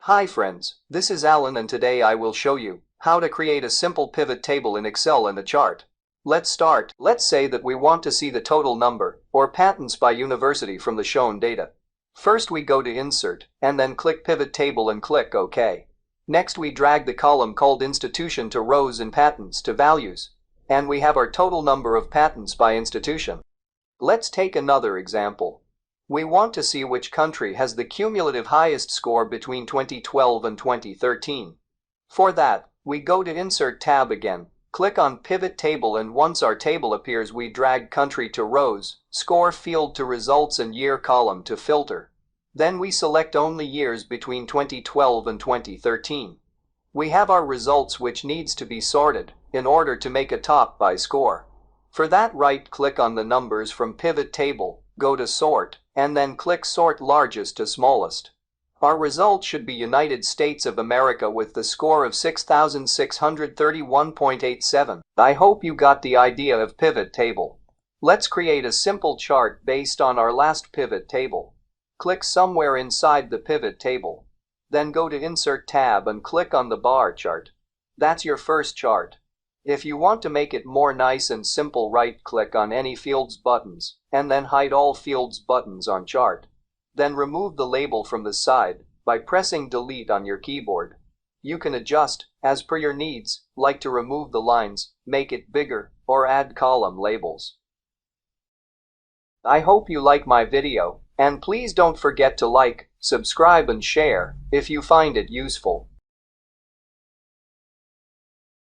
Hi friends, this is Alan and today I will show you how to create a simple pivot table in Excel and a chart. Let's start. Let's say that we want to see the total number or patents by university from the shown data. First we go to Insert and then click Pivot Table and click OK. Next we drag the column called Institution to Rows and Patents to Values, and we have our total number of patents by institution. Let's take another example. We want to see which country has the cumulative highest score between 2012 and 2013. For that, we go to Insert tab again, click on Pivot Table, and once our table appears we drag Country to Rows, Score field to Results, and Year column to Filter. Then we select only years between 2012 and 2013. We have our results which needs to be sorted in order to make a top by score. For that, right-click on the numbers from Pivot Table, go to Sort, and then click Sort Largest to Smallest. Our result should be United States of America with the score of 6,631.87. I hope you got the idea of pivot table. Let's create a simple chart based on our last pivot table. Click somewhere inside the pivot table. Then go to Insert tab and click on the bar chart. That's your first chart. If you want to make it more nice and simple, right-click on any fields buttons, and then hide all fields buttons on chart. Then remove the label from the side by pressing Delete on your keyboard. You can adjust as per your needs, like to remove the lines, make it bigger, or add column labels. I hope you like my video, and please don't forget to like, subscribe and share if you find it useful.